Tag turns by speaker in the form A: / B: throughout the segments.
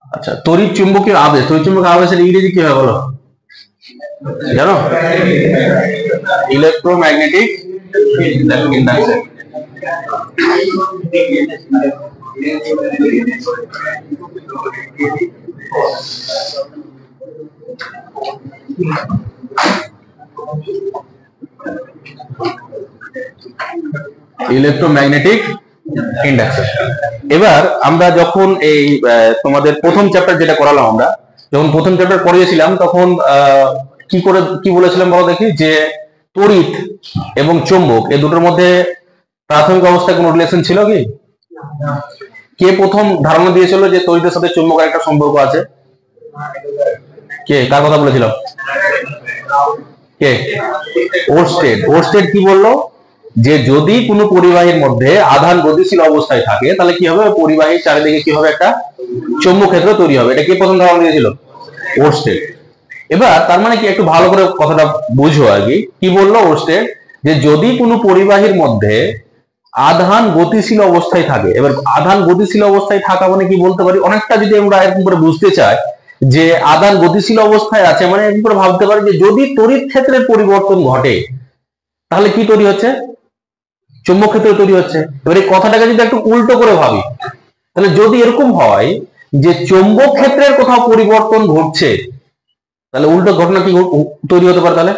A: আচ্ছা, তড়িৎ চুম্বকীয় আবেশ, তড়িৎ চুম্বকীয় আবেশের ইংরেজি কি হয় বলো, জানো? Electromagnetic induction. Electromagnetic induction. এবার আমরা যখন এই তোমাদের প্রথম চ্যাপ্টার যেটা করালাম, আমরা যখন প্রথম চ্যাপ্টার পড়িয়েছিলাম তখন কি বলেছিলাম বলো দেখি, যে তড়িৎ এবং চুম্বক এই দুটোর মধ্যে প্রাথমিক অবস্থায় কোনো রিলেশন ছিল কি? কে প্রথম ধারণা দিয়েছিল যে তড়িতের সাথে চুম্বকের একটা সম্পর্ক আছে? কে, কার কথা বলেছিল? কে? ওরস্টেড। ওরস্টেড কি বললো, যে যদি কোনো পরিবাহীর মধ্যে আধান গতিশীল অবস্থায় থাকে তাহলে কি হবে, পরিবাহীর চারিদিকে কি হবে, একটা চৌম্বক ক্ষেত্র তৈরি হবে। এটা কে প্রথম ধারণা দিয়েছিল? ওরস্টেড। এবার তার মানে কি, একটু ভালো করে কথাটা বুঝো আর কি বললো ওরস্টেড, যে যদি কোনো পরিবাহীর মধ্যে আধান গতিশীল অবস্থায় থাকে, এবার আধান গতিশীল অবস্থায় থাকা মানে কি বলতে পারি, অনেকটা যদি আমরা এরকম করে বুঝতে চাই যে আধান গতিশীল অবস্থায় আছে, মানে এরকম করে ভাবতে পারি যে যদি তড়িৎ ক্ষেত্রের পরিবর্তন ঘটে তাহলে কি তৈরি হচ্ছে, চুম্বক ক্ষেত্র তৈরি হচ্ছে। এবার এই কথাটাকে যদি একটু উল্টো করে ভাবি, তাহলে যদি এরকম হয় যে চুম্বক ক্ষেত্রের কোথাও পরিবর্তন ঘটছে, তাহলে উল্টো ঘটনা কি তৈরি হতে পারে, তাহলে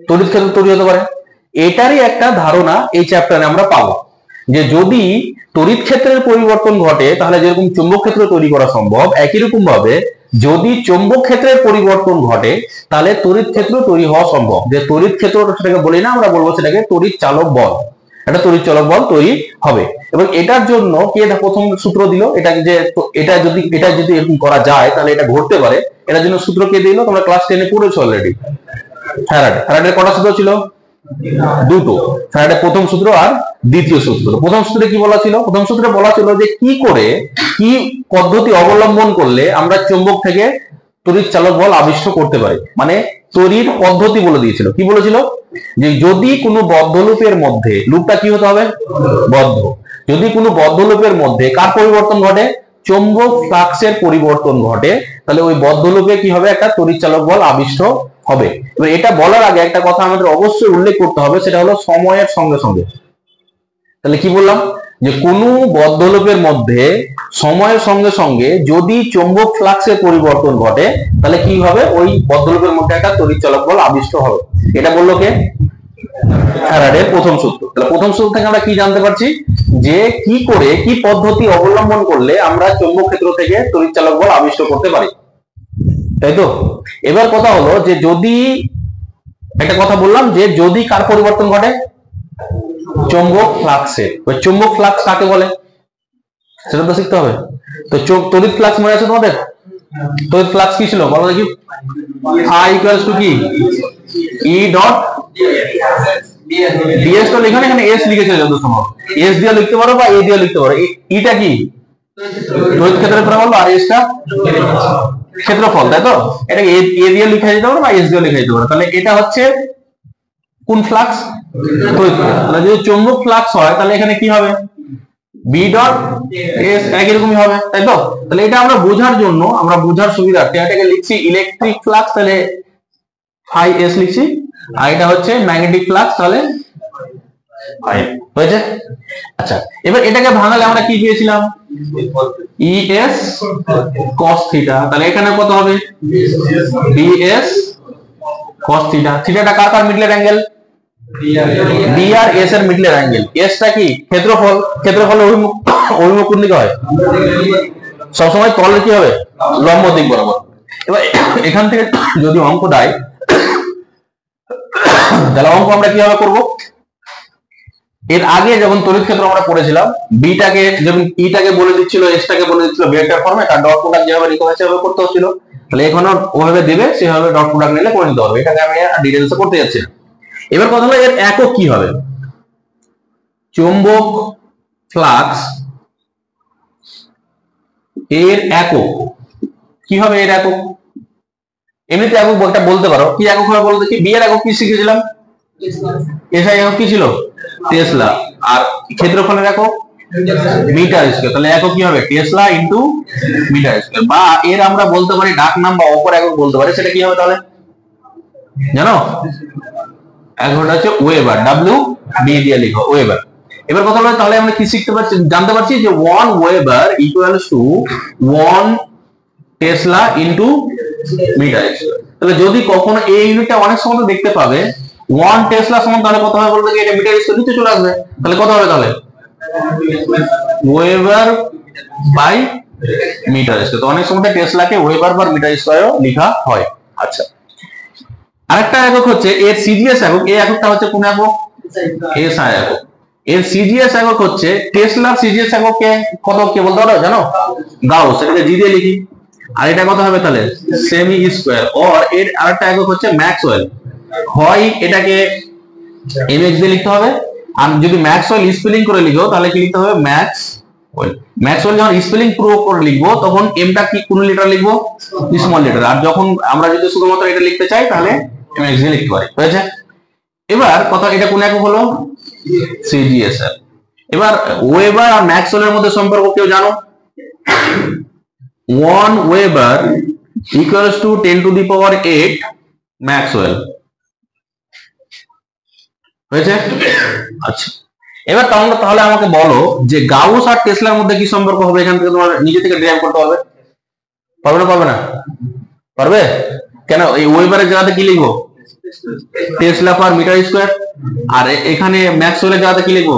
A: তড়িৎ ক্ষেত্র তৈরি হতে পারে। এটারই একটা ধারণা এই চ্যাপ্টারে আমরা পাবো, যে যদি তড়িৎ ক্ষেত্রের পরিবর্তন ঘটে তাহলে যেরকম চুম্বক ক্ষেত্র তৈরি করা সম্ভব, একই রকম ভাবে যদি চুম্বক ক্ষেত্রের পরিবর্তন ঘটে তাহলে তড়িৎ ক্ষেত্র তৈরি হওয়া সম্ভব। যে তড়িৎ ক্ষেত্র সেটাকে বলি না, আমরা বলবো সেটাকে তড়িৎ চালক বল, একটা তড়িৎ চালক বল তৈরি হবে। এবং এটার জন্য কে প্রথম সূত্র দিল, এটা যে এটা যদি এরকম করা যায় তাহলে এটা ঘটতে পারে, এটার জন্য সূত্র কে দিল, তোমরা ক্লাস 10-এ পড়েছো অলরেডি। ফ্যারাডে। ফ্যারাডের কটা সূত্র ছিল? দুটো। ফ্যারাডের প্রথম সূত্র আর দ্বিতীয় সূত্র। প্রথম সূত্রে কি বলা ছিল? প্রথম সূত্রে বলা ছিল যে কি পদ্ধতি অবলম্বন করলে আমরা চুম্বক থেকে তড়িৎ চালক বল আবিষ্কার করতে পারি, মানে তড়িৎ পদ্ধতি বলে দিয়েছিল। কি বলেছিল? যে যদি কোনো বদ্ধ লুপের মধ্যে, লুপটা কি হতে হবে? বদ্ধ। যদি কোনো বদ্ধ লুপের মধ্যে কার পরিবর্তন ঘটে? চৌম্বক ফ্লাক্সের পরিবর্তন ঘটে, তাহলে ওই বদ্ধ লুপে কি হবে, একটা তড়িৎ চালক বল আবিষ্কার হবে। এবার এটা বলার আগে একটা কথা আমাদের অবশ্যই উল্লেখ করতে হবে, সেটা হলো সময়ের সঙ্গে সঙ্গে। তাহলে কি বললাম, যে কোনো বদ্ধ লুপের মধ্যে সময়ের সঙ্গে সঙ্গে যদি চৌম্বক ফ্লাক্সের পরিবর্তন ঘটে তাহলে কি হবে, ওই বদ্ধ লুপের মধ্যে একটা তড়িৎ চালক বল আবিষ্কার হবে। এটা বললো কে? ফ্যারাডের প্রথম সূত্র। তাহলে প্রথম সূত্র থেকে আমরা কি জানতে পারছি, যে কি পদ্ধতি অবলম্বন করলে আমরা চৌম্বক ক্ষেত্র থেকে তড়িৎ চালক বল আবিষ্কার করতে পারি, তাই তো? এবার কথা হলো যে যদি একটা কথা বললাম, যে যদি কার পরিবর্তন ঘটে? চৌম্বক ফ্লাক্সের। চৌম্বক ফ্লাক্স কাকে বলে সেটা তো শিখতে হবে। তো তড়িৎ ফ্লাক্স মনে আছে তোমাদের? তড়িৎ ফ্লাক্স কি ছিল বলো দেখি? I ইকুয়ালস টু কি? E ডট ds তো লিখো না, এখানে s লিখেছে যত সম্ভব। s দিয়ে লিখতে পারো বা a দিয়ে লিখতে পারো। এটা কি তড়িৎ ক্ষেত্রের ফলাফল, আর s টা ক্ষেত্রফল, তাই তো? এটাকে a দিয়ে লিখে দিতে পারো বা s দিয়ে লিখে দিতে পারো। তাহলে এটা হচ্ছে কোন ফ্লাক্স? তড়িৎ। তাহলে যদি চৌম্বক ফ্লাক্স হয় তাহলে এখানে কি হবে? বি ডট এস একই রকমই হবে, তাই তো? তাহলে এটা আমরা বোঝার জন্য, আমরা বোঝার সুবিধার্থে এটাকে লিখছি ইলেকট্রিক ফ্লাক্স, তাহলে ফাই এস লিখছি, আর এটা হচ্ছে ম্যাগনেটিক ফ্লাক্স, তাহলে ফাই হয়েছে। আচ্ছা, এবার এটাকে ভাঙালে আমরা কি পেয়েছিলাম? E S cos theta. তাহলে এখানে কত হবে? B S cos theta. থিটাটা কার কার মিডলের অ্যাঙ্গেল? বি আর এস এর মিডলের অ্যাঙ্গেল। এসটা কি? ক্ষেত্রফল। ক্ষেত্রফল অভিমুখ কোন দিকে হয়? সবসময় তলে কি হবে? লম্ব দিক বরাবর। এবার এখান থেকে যদি অঙ্ক দেয় তাহলে অঙ্ক আমরা কিভাবে করব? এর আগে যখন তড়িৎ ক্ষেত্র আমরা পড়েছিলাম, বিটাকে যেমন ইটাকে বলে দিচ্ছিল, এসটাকে বলে দিচ্ছিল ভেক্টর ফর্মে, তার ডট প্রোডাক্ট যেভাবে লিখা হয়েছে সেভাবে করতে হচ্ছিল। তাহলে এখানেও ওভাবে দেবে, সেভাবে ডট প্রোডাক্ট নিলে করে নিতে হবে। এটাকে আমি ডিটেইলসে করতে যাচ্ছি না। এবার কথা হলো এর একক কি হবে? চৌম্বক ফ্লাক্স এর একক কি হবে? এর একক এমনিতে একক একটা বলতে পারো, কি একক হবে বলতে? কি বি এর একক কি শিখেছিলাম? এসআই একক কি ছিল? টেসলা। আর ক্ষেত্রফলের একক মিটার স্কয়ার। তাহলে একক কি হবে? Tesla into metre square. বা এর আমরা বলতে পারি ডাক নাম বা অপর একক বলতে পারি, সেটা কি হবে তাহলে জানো? এককটা হচ্ছে ওয়েবার, ডাব্লিউ বি দিয়ে লিখো ওয়েবার। এবার কথা হলো তাহলে আমরা কি শিখতে পারছি, জানতে পারছি যে 1 weber equals to 1 tesla into metre square. তাহলে যদি কখনো এই ইউনিটটা অনেক সময় তো দেখতে পাবে 1 টেসলা সমান, তাহলে কত হবে বলতে কি এটা মিটার স্কয়ার নিচে চলে আসবে, তাহলে কত হবে তাহলে ওয়েবার বাই মিটার স্কয়ার। তো অনেক সময় টেসলাকে ওয়েবার বাই মিটার স্কয়ারও লেখা হয়। আচ্ছা, আরেকটা একক হচ্ছে এর সিজিএস একক। এই এককটা হচ্ছে কোন একক? এসআই একক। এর সিজিএস একক হচ্ছে টেসলার সিজিএস এককে কত কে বলতে পারো জানো? গাউস, এটাকে জি দিয়ে লিখি। আর এটা কত হবে তাহলে সেমি স্কয়ার। অর এর আরেকটা একক হচ্ছে ম্যাক্সওয়েল। হয় এটাকে এমএক্স দিয়ে লিখতে হবে, আর যদি ম্যাক্সওয়েল স্পেলিং করে লিখো তাহলে কি লিখতে হবে ম্যাক্সওয়েল। ম্যাক্সওয়েল যখন স্পেলিং পুরো করে লিখবো তখন এমটা কি কোন লেটার লিখবো? Small letter. আর যখন আমরা যদি শুধুমাত্র এটা লিখতে চাই তাহলে এমএক্স দিয়ে লিখতে পারি। হয়েছে? এবার কথা, এটা কোন একক হলো? সিজিএস। এবার ওয়েবার আর ম্যাক্সওয়েলের মধ্যে সম্পর্ক কেউ জানো? 1 weber equals two 10 to the power 8 Maxwell. হয়েছে? আচ্ছা, এবার তাহলে আমাকে বলো যে গাউস আর টেসলার মধ্যে কি সম্পর্ক হবে? এখান থেকে তোমার নিজে থেকে ড্রাইভ করতে পারবে? পারবে না? পারবে না? পারবে? কেন? এই ওয়েবারের জায়গাতে কি লিখবো? Tesla per metre square. আর এখানে ম্যাক্সওয়েলের জায়গাতে কি লিখবো?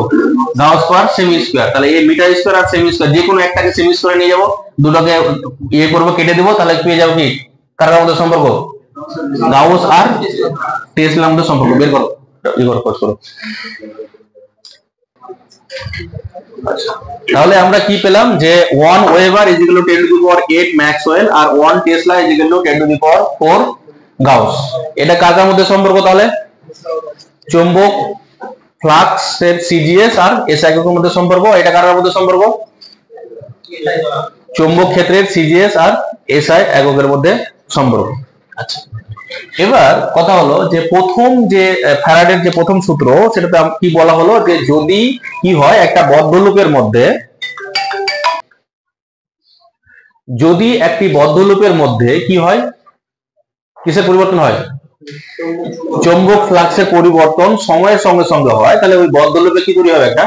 A: গাউস পার সেমি স্কয়ার। তাহলে এই মিটার স্কয়ার আর সেমি স্কয়ার যে কোনো একটাকে সেমি স্কয়ারে নিয়ে যাবো, দুটোকে ইয়ে করবো, কেটে দেবো, তাহলে পেয়ে যাবো কি কার মধ্যে সম্পর্ক? গাউস আর টেসলার মধ্যে সম্পর্ক। বের করো, করো। তাহলে আমরা কি পেলাম যে 1 weber is equal to 10 to the power 8 maxwell আর 1 tesla is equal to 10 to the power 4 gauss. এটা কার মধ্যে সম্পর্ক তাহলে? চৌম্বক ফ্লাক্স এর সিজিএস আর এস এককের মধ্যে সম্পর্ক। এটা কার মধ্যে সম্পর্ক? চৌম্বক ক্ষেত্রের সিজিএস আর এসআই এককের মধ্যে সম্পর্ক। আচ্ছা, এবার কথা হলো যে প্রথম যে ফ্যারাডের যে প্রথম সূত্র, সেটাতে কি বলা হলো যে যদি কি হয় একটা বদ্ধ লুপের মধ্যে, যদি একটি বদ্ধ লুপের মধ্যে কি হয়, কিসের পরিবর্তন হয়? চৌম্বক ফ্লাক্সের পরিবর্তন সময়ের সঙ্গে সঙ্গে হয়, তাহলে ওই বদ্ধ লুপে কি তৈরি হবে? একটা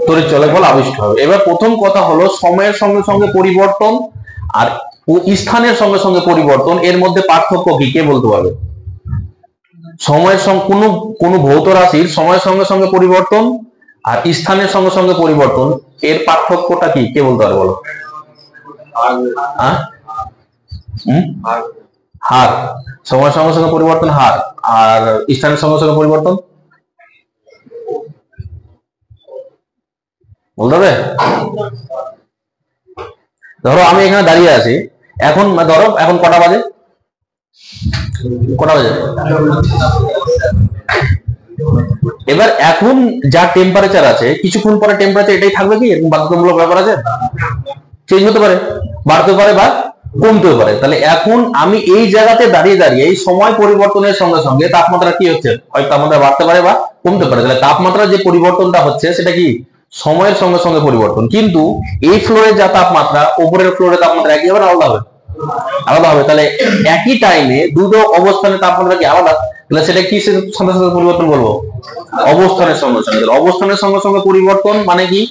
A: তড়িৎ চলাচল আবিষ্ট হবে। এবার প্রথম কথা হলো সময়ের সঙ্গে সঙ্গে পরিবর্তন আর স্থানের সঙ্গে সঙ্গে পরিবর্তন, এর মধ্যে পার্থক্য কি কে বলতে পারবে? সময়ের সঙ্গে কোনো ভৌত রাশির সময়ের সঙ্গে সঙ্গে পরিবর্তন আর স্থানের সঙ্গে সঙ্গে পরিবর্তন, এর পার্থক্যটা কি কে বলতে পারবে বলো? হার। সময়ের সঙ্গে সঙ্গে পরিবর্তন হার, আর স্থানের সঙ্গে সঙ্গে পরিবর্তন বলতে হবে। ধরো আমি এখানে দাঁড়িয়ে আছি, এখন ধরো এখন কটা বাজে? কটা বাজে? এবার এখন যা টেম্পারেচার আছে, কিছুক্ষণ পরে টেম্পারেচার এটাই থাকবে কি? এরকম বাধ্যতামূলক ব্যাপার আছে? চেঞ্জ হতে পারে, বাড়তে পারে বা কমতেও পারে। তাহলে এখন আমি এই জায়গাতে দাঁড়িয়ে দাঁড়িয়ে এই সময় পরিবর্তনের সঙ্গে সঙ্গে তাপমাত্রা কি হচ্ছে? হয় তাপমাত্রা বাড়তে পারে বা কমতে পারে। তাহলে তাপমাত্রার যে পরিবর্তনটা হচ্ছে সেটা কি সময়ের সঙ্গে সঙ্গে পরিবর্তন। কিন্তু এই ফ্লোরে যা তাপমাত্রা, উপরের ফ্লোরে তাপমাত্রা একই হবে না আলাদা হবে? আলাদা হবে। তাহলে একই টাইমে দুটো অবস্থানের তাপমাত্রা কি আলাদা, তাহলে সেটা কি সাথে সাথে পরিবর্তন বলবো? অবস্থানের সঙ্গে সঙ্গে। অবস্থানের সঙ্গে সঙ্গে পরিবর্তন মানে কি?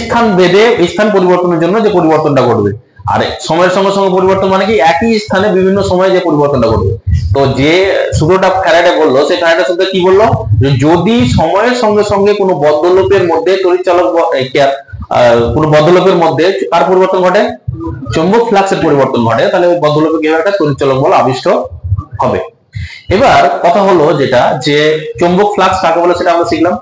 A: স্থান ভেদে স্থান পরিবর্তনের জন্য যে পরিবর্তনটা ঘটবে। আর সময়ের সঙ্গে সঙ্গে পরিবর্তন মানে কি একই স্থানে বিভিন্ন সময়ে যে পরিবর্তনটা ঘটবে। তো যে সূত্রটা ফ্যারাডে বললো, সেই ফ্যারাডের সাথে কি বললো, যদি সময়ের সঙ্গে সঙ্গে কোনো বদ্ধ লুপের মধ্যে তড়িৎচালক কোনো বদ্ধ লুপের মধ্যে কার পরিবর্তন ঘটে? চৌম্বক ফ্লাক্সের পরিবর্তন ঘটে, তাহলে ওই বদ্ধ লুপে কিভাবে একটা তড়িৎচালক বল আবিষ্ট হবে। এবার কথা হলো যেটা যে চৌম্বক ফ্লাক্স কাকে বলে সেটা আমরা শিখলাম।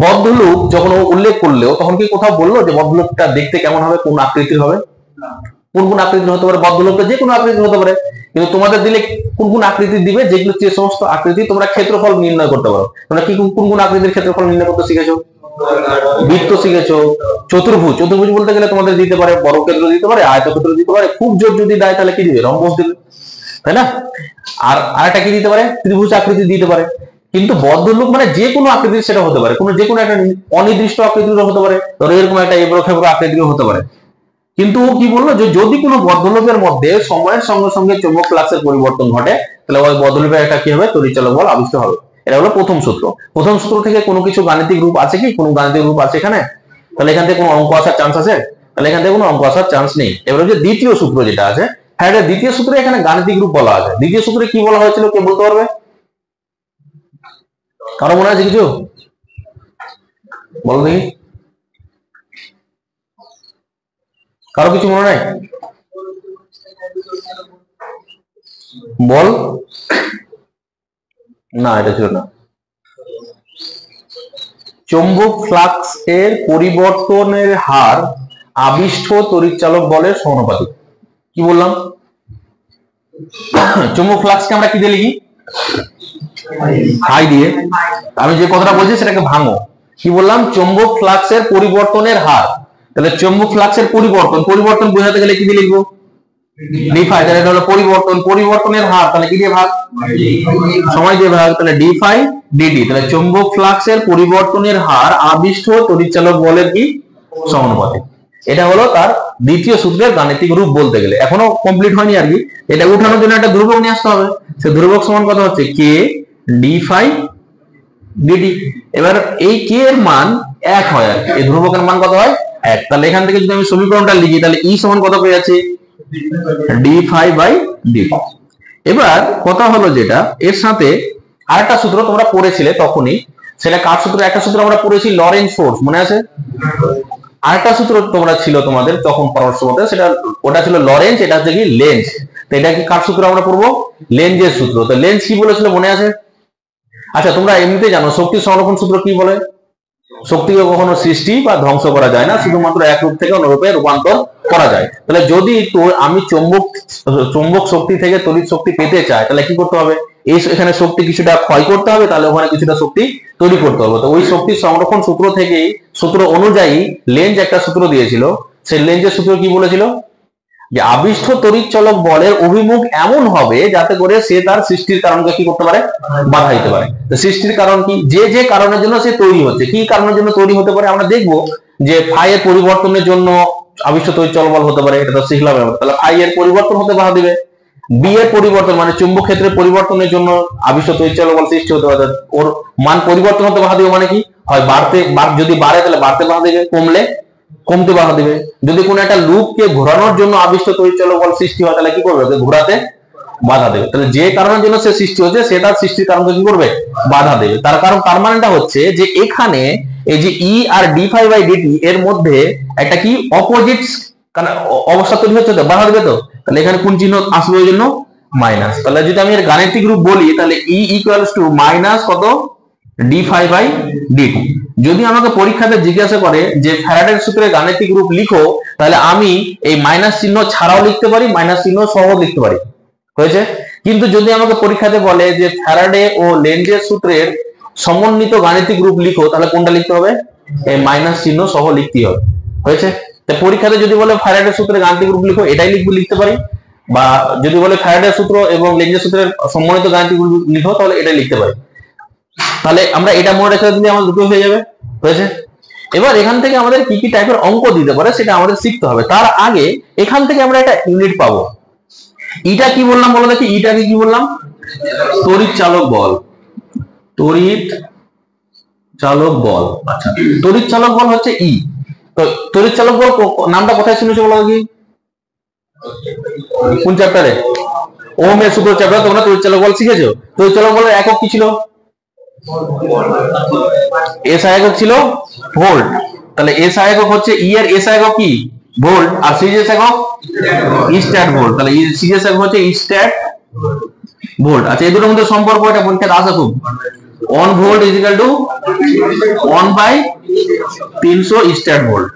A: বদ্ধ লুপ যখন উল্লেখ করলেও তখন কি কোথাও বললো যে বদ্ধ লুপটা দেখতে কেমন হবে, কোন আকৃতির হবে? কোন কোন আকৃতির হতে পারে? বদ্ধ লুপটা যে কোনো আকৃতির হতে পারে, কিন্তু তোমাদের দিলে কোন কোন আকৃতি দিবে, যেগুলো যে সমস্ত আকৃতি তোমরা ক্ষেত্রফল নির্ণয় করতে পারো। তোমরা কি কোন কোন আকৃতির ক্ষেত্রফল নির্ণয় করতে শিখেছো? বৃত্ত শিখেছো, চতুর্ভুজ। চতুর্ভুজ বলতে গেলে তোমাদের দিতে পারে বর্গক্ষেত্র দিতে পারে, আয়তক্ষেত্র দিতে পারে, খুব জোর যদি দেয় তাহলে কি দিবে? রম্বস দিবে, তাই না? আর আরেকটা কি দিতে পারে? ত্রিভুজ আকৃতি দিতে পারে। কিন্তু বদ্ধলূপ মানে যে কোনো আকৃতির সেটা হতে পারে, যে কোনো একটা অনির্দিষ্ট আকৃতির হতে পারে, ধরো এরকম একটা এবড়ো খেবড়ো আকৃতির হতে পারে। কিন্তু কি বললো যে যদি কোনো বদ্ধলূপের মধ্যে সময়ের সঙ্গে সঙ্গে চৌম্বক ফ্লাক্সের পরিবর্তন ঘটে, তাহলে ওই বদ্ধলূপের একটা কি হবে, তড়িৎচালক বল আবিষ্ট হবে। এটা হলো প্রথম সূত্র। প্রথম সূত্র থেকে কোনো কিছু গাণিতিক রূপ আছে কি, কোনো গাণিতিক রূপ আছে এখানে? তাহলে এখান থেকে কোনো অঙ্ক আসার চান্স আছে? তাহলে এখান থেকে কোনো অঙ্ক আসার চান্স নেই। এবার হচ্ছে দ্বিতীয় সূত্র যেটা আছে, হ্যাঁ দ্বিতীয় সূত্রে এখানে গাণিতিক রূপ বলা আছে। দ্বিতীয় সূত্রে কি বলা হয়েছিল কে বলতে পারবে? কারো মনে আছে কিছু? বলো দেখি, কারো কিছু মনে নাই? বল না, এটা ছিল না। চৌম্বক ফ্লাক্স এর পরিবর্তনের হার আবিষ্ট তড়িৎচালক বলের সমানুপাতিক। কি বললাম? চৌম্বক ফ্লাক্সকে আমরা কি দিয়ে লিখি? আই দিয়ে। আমি যে কথাটা বলছি সেটাকে ভাঙো। কি বললাম? চৌম্বক ফ্লাক্সের পরিবর্তনের হার। তাহলে চৌম্বক ফ্লাক্সের পরিবর্তন বোঝাতে গেলে কি দিয়ে লিখবো? D phi. তাহলে এটা হলো পরিবর্তনের হার, তাহলে কি দিয়ে ভাগ? সময় দিয়ে ভাগ। তাহলে ডি ফাই ডিডি। তাহলে চৌম্বক ফ্লাক্সের পরিবর্তনের হার আবিষ্ট তড়িৎচালক বলের কি সমানুপাতিক। এটা হলো তার দ্বিতীয় সূত্রের গাণিতিক রূপ বলতে গেলে। এখনো কমপ্লিট হয়নি আর কি। এটা উঠানোর জন্য একটা ধ্রুবক নিয়ে আসতে হবে। সে ধ্রুবক সমান কত হচ্ছে? K d phi dd. এবার এই কে এর মান 1 হয় আর কি। এই ধ্রুবকের মান কত হয়? 1। তাহলে এখান থেকে যদি আমি সমীকরণটা লিখি, তাহলে ই সমান কত পেয়ে যাচ্ছি? D phi by d. এবার কথা হলো যেটা, এর সাথে আরেকটা সূত্র তোমরা পড়েছিলে তখনই, সেটা কার সূত্র? একটা সূত্র আমরা পড়েছি লরেন্জ ফোর্স, মনে আছে? আরেকটা সূত্র তোমরা ছিল তোমাদের তখন পরামর্শ মতে, সেটা ওটা ছিল লরেন্জ, এটা হচ্ছে কি লেন্জ। তো এটা কি কার সূত্র আমরা পড়বো? লেন্জের সূত্র। তো লেন্জ কি বলেছিল মনে আছে? আচ্ছা, তোমরা এমনিতে জানো শক্তি সংরক্ষণ সূত্র কি বলে? শক্তিকে কখনো সৃষ্টি বা ধ্বংস করা যায় না, শুধুমাত্র এক রূপ থেকে অন্য রূপে রূপান্তর করা যায়। তাহলে যদি আমি চৌম্বক শক্তি থেকে তড়িৎ শক্তি পেতে চাই, তাহলে কি করতে হবে? এখানে শক্তি কিছুটা ক্ষয় করতে হবে, তাহলে ওখানে কিছুটা শক্তি তৈরি করতে হবে। তো ওই শক্তি সংরক্ষণ সূত্র থেকেই, সূত্র অনুযায়ী লেন্জ একটা সূত্র দিয়েছিল। সেই লেন্জের সূত্র কি বলেছিল? যে আবিষ্ট তড়িৎচালক বলের অভিমুখ এমন হবে যাতে করে সে তার সৃষ্টির কারণকে কি করতে পারে? বাধা দিতে পারে। তো সৃষ্টির কারণ কি? যে কারণের জন্য সে তৈরি হচ্ছে, কি কারণের জন্য তৈরি হতে পারে আমরা দেখবো। যে ফাই এর পরিবর্তনের জন্য আবিষ্ট তড়িৎচালক বল হতে পারে, এটা তো শিখলাম। তাহলে ফাই এর পরিবর্তন হতে বাধা দিবে। বি এর পরিবর্তন মানে চুম্বক ক্ষেত্রের পরিবর্তনের জন্য আবিষ্ট তড়িৎচালক বল সৃষ্টি হতে পারে, ওর মান পরিবর্তন হতে বাধা দিবে। মানে কি হয়? যদি বাড়ে তাহলে বাড়তে বাধা দিবে, কমলে কমতে বাধা দিবে। যদি কোনো একটা লুপকে ঘোরানোর জন্য আবিষ্ট তড়িৎচালক বল সৃষ্টি হয়, তাহলে কি করবে? ঘোরাতে বাধা দেবে। তাহলে যে কারণের জন্য সে সৃষ্টি হচ্ছে, সে তার সৃষ্টির কারণকে কি করবে? বাধা দেবে। তার কারণ, তার মানেটা হচ্ছে যে এখানে এই যে ই আর ডি ফাই বাই ডিটি এর মধ্যে একটা কি অপোজিট অবস্থা তৈরি হচ্ছে, তো বাধা দেবে। তো তাহলে এখানে কোন চিহ্ন আসবে? ওই জন্য মাইনাস। তাহলে যদি আমি এর গাণিতিক রূপ বলি, তাহলে ই ইকুয়ালস টু মাইনাস কত? D phi by dt. যদি আমাকে পরীক্ষাতে জিজ্ঞাসা করে যে ফ্যারাডের সূত্রে গাণিতিক রূপ লিখো, তাহলে আমি এই মাইনাস চিহ্ন ছাড়াও লিখতে পারি, মাইনাস চিহ্ন সহ লিখতে পারি। হয়েছে? কিন্তু যদি আমাকে পরীক্ষাতে বলে যে ফ্যারাডে ও লেন্জের সূত্রের সমন্বিত গাণিতিক রূপ লিখো, তাহলে কোনটা লিখতে হবে? এই মাইনাস চিহ্ন সহ লিখতে হবে। হয়েছে? তো পরীক্ষাতে যদি বলে ফ্যারাডের সূত্রে গাণিতিক রূপ লিখো, এটাই লিখতে পারি। বা যদি বলে ফ্যারাডের সূত্র এবং লেন্জের সূত্রের সমন্বিত গাণিতিক রূপ লিখো, তাহলে এটাই লিখতে পারি। তাহলে আমরা এটা মনে রেখে দিলে আমার দুটো হয়ে যাবে। হয়েছে? এবার এখান থেকে আমাদের কি কি টাইপের অঙ্ক দিতে পারে সেটা আমাদের শিখতে হবে। তার আগে এখান থেকে আমরা একটা ইউনিট পাবো। ইটা কি বললাম বলো দেখি? ইটাকে কি বললাম? তড়িৎ চালক বল। তড়িৎ চালক বল। আচ্ছা, তড়িৎ চালক বল হচ্ছে ই। তো তড়িৎ চালক বল নামটা কোথায় শুনেছো বলো দেখি? কোন চ্যাপ্টারে? ওহমের সূত্র চ্যাপ্টারে তোমরা তড়িৎ চালক বল শিখেছো। তড়িৎ চালক বলের একক কি ছিল? এস একক ছিল ভোল্ট। তাহলে এস একক হচ্ছে ই এর এস একক কি? ভোল্ট। আর সিরিজ একক স্ট্যাট ভোল্ট। তাহলে সিরিজ একক হচ্ছে স্ট্যাট ভোল্ট। আচ্ছা, এই দুটোর মধ্যে সম্পর্ক এটা পরীক্ষাতে আসে খুব। 1 volt is equal two 1/300 stat volt.